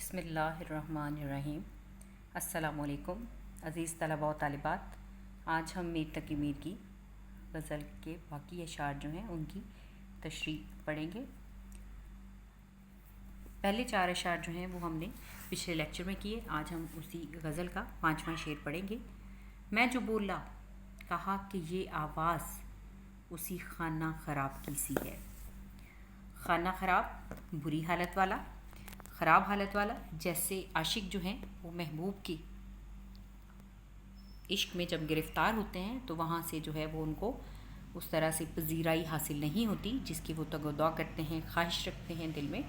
بسم اللہ الرحمن الرحیم۔ السلام علیکم عزیز طلباء و طالبات۔ آج ہم میر تقی میر کی غزل کے باقی اشعار جو ہیں ان کی تشریح پڑھیں گے۔ پہلے 4 اشعار جو ہیں وہ ہم نے پچھلے لیکچر میں کیے، آج ہم اسی غزل کا 5واں شعر پڑھیں گے۔ میں جو بولا کہا کہ یہ آواز اسی خانہ خراب کی سی ہے۔ خانہ خراب بری حالت والا، خراب حالت والا، جیسے عاشق جو ہیں وہ محبوب کی عشق میں جب گرفتار ہوتے ہیں تو وہاں سے جو ہے وہ ان کو اس طرح سے پذیرائی حاصل نہیں ہوتی جس کی وہ تگ و دو کرتے ہیں، خواہش رکھتے ہیں، دل میں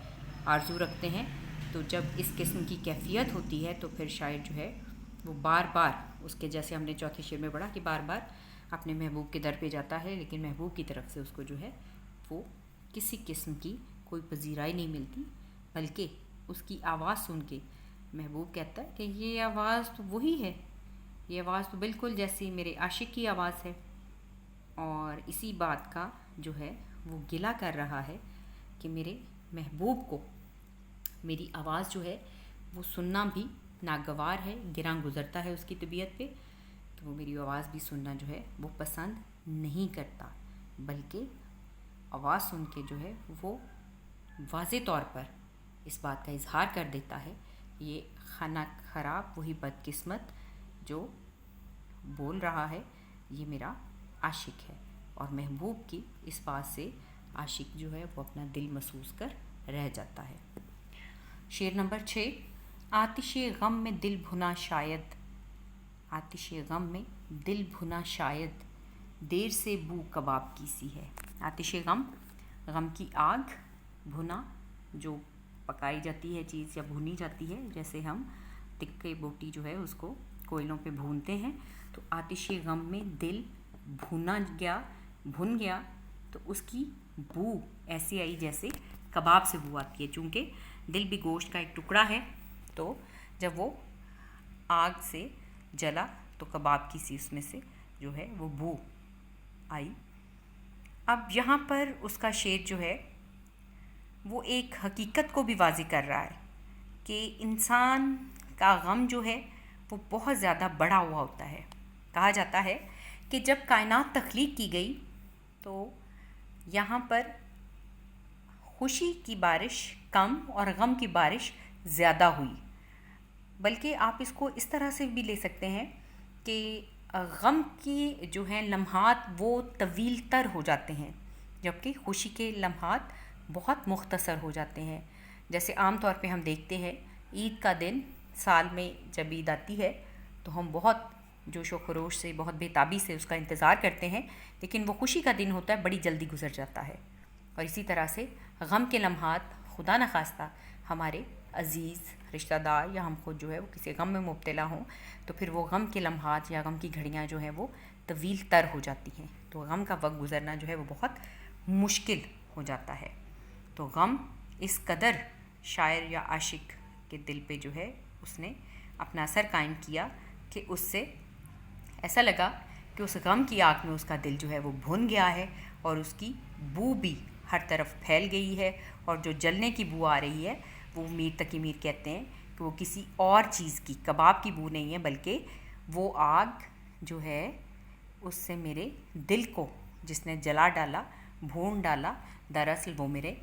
آرزو رکھتے ہیں۔ تو جب اس قسم کی کیفیت ہوتی ہے تو پھر شاعر جو ہے وہ بار بار اس کے، جیسے ہم نے چوتھے شعر میں پڑھا کہ بار بار اپنے محبوب کے در پہ جاتا ہے، لیکن محبوب کی طرف سے اس کو جو ہے وہ کسی قسم کی کوئی پذیرائی نہیں ملتی، بلکہ اس کی آواز سن کے محبوب کہتا ہے کہ یہ آواز تو وہی ہے، یہ آواز تو بالکل جیسی میرے عاشق کی آواز ہے، اور اسی بات کا جو ہے وہ گلہ کر رہا ہے کہ میرے محبوب کو میری آواز جو ہے وہ سننا بھی ناگوار ہے، گراں گزرتا ہے اس کی طبیعت پہ، تو وہ میری آواز بھی سننا جو ہے وہ پسند نہیں کرتا، بلکہ آواز سن کے جو ہے وہ واضح طور پر اس بات کا اظہار کر دیتا ہے، یہ خانہ خراب وہی بدقسمت جو بول رہا ہے یہ میرا عاشق ہے، اور محبوب کی اس بات سے عاشق جو ہے وہ اپنا دل محسوس کر رہ جاتا ہے۔ شعر نمبر 6۔ آتش غم میں دل بھنا شاید، آتش غم میں دل بھنا شاید، دیر سے بو کباب کی سی ہے۔ آتش غم، غم کی آگ، بھنا جو پکائی جاتی ہے چیز یا بھونی جاتی ہے، جیسے ہم تکے بوٹی جو ہے اس کو کوئلوں پہ بھونتے ہیں، تو آتش غم میں دل بھن گیا تو اس کی بو ایسی آئی جیسے کباب سے بو آتی ہے، چونکہ دل بھی گوشت کا ایک ٹکڑا ہے، تو جب وہ آگ سے جلا تو کباب کی سی اس میں سے جو ہے وہ بو آئی۔ اب یہاں پر اس کا شعر جو ہے وہ ایک حقیقت کو بھی واضح کر رہا ہے کہ انسان کا غم جو ہے وہ بہت زیادہ بڑا ہوا ہوتا ہے۔ کہا جاتا ہے کہ جب کائنات تخلیق کی گئی تو یہاں پر خوشی کی بارش کم اور غم کی بارش زیادہ ہوئی، بلکہ آپ اس کو اس طرح سے بھی لے سکتے ہیں کہ غم کی جو ہیں لمحات وہ طویل تر ہو جاتے ہیں، جبکہ خوشی کے لمحات بہت مختصر ہو جاتے ہیں۔ جیسے عام طور پہ ہم دیکھتے ہیں عید کا دن سال میں جب عید آتی ہے تو ہم بہت جوش و خروش سے، بہت بےتابی سے اس کا انتظار کرتے ہیں، لیکن وہ خوشی کا دن ہوتا ہے بڑی جلدی گزر جاتا ہے۔ اور اسی طرح سے غم کے لمحات خدا نخواستہ ہمارے عزیز رشتہ دار یا ہم خود جو ہے وہ کسی غم میں مبتلا ہوں تو پھر وہ غم کے لمحات یا غم کی گھڑیاں جو ہیں وہ طویل تر ہو جاتی ہیں، تو غم کا وقت گزرنا جو ہے وہ بہت مشکل ہو جاتا ہے۔ تو غم اس قدر شاعر یا عاشق کے دل پہ جو ہے اس نے اپنا اثر قائم کیا کہ اس سے ایسا لگا کہ اس غم کی آگ میں اس کا دل جو ہے وہ بھن گیا ہے، اور اس کی بو بھی ہر طرف پھیل گئی ہے، اور جو جلنے کی بو آ رہی ہے وہ میر تقی میر کہتے ہیں کہ وہ کسی اور چیز کی، کباب کی بو نہیں ہے، بلکہ وہ آگ جو ہے اس سے میرے دل کو جس نے جلا ڈالا، بھون ڈالا، دراصل وہ میرے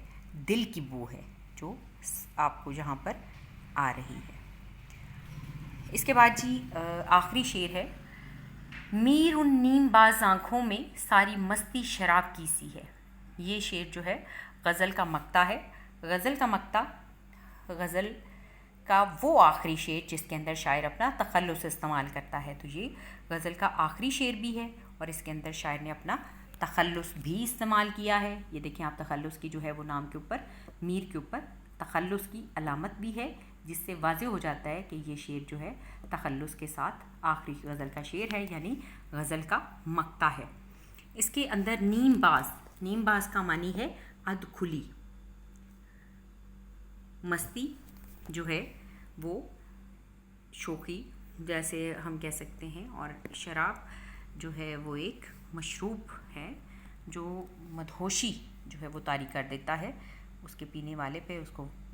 دل کی بو ہے جو آپ کو یہاں پر آ رہی ہے۔ اس کے بعد جی آخری شعر ہے۔ میر ان نیم باز آنکھوں میں ساری مستی شراب کی سی ہے۔ یہ شعر جو ہے غزل کا مقطع ہے۔ غزل کا مقطع غزل کا وہ آخری شعر جس کے اندر شاعر اپنا تخلص استعمال کرتا ہے، تو یہ غزل کا آخری شعر بھی ہے اور اس کے اندر شاعر نے اپنا تخلص بھی استعمال کیا ہے۔ یہ دیکھیں آپ، تخلص کی جو ہے وہ نام کے اوپر، میر کے اوپر تخلص کی علامت بھی ہے، جس سے واضح ہو جاتا ہے کہ یہ شعر جو ہے تخلص کے ساتھ آخری غزل کا شعر ہے، یعنی غزل کا مقطع ہے۔ اس کے اندر نیم باز کا معنی ہے ادھ کھلی، مستی جو ہے وہ شوخی جیسے ہم کہہ سکتے ہیں، اور شراب جو ہے وہ ایک مشروب ہے جو مدہوشی جو ہے وہ طاری کر دیتا ہے اس کے پینے والے پہ، اس کو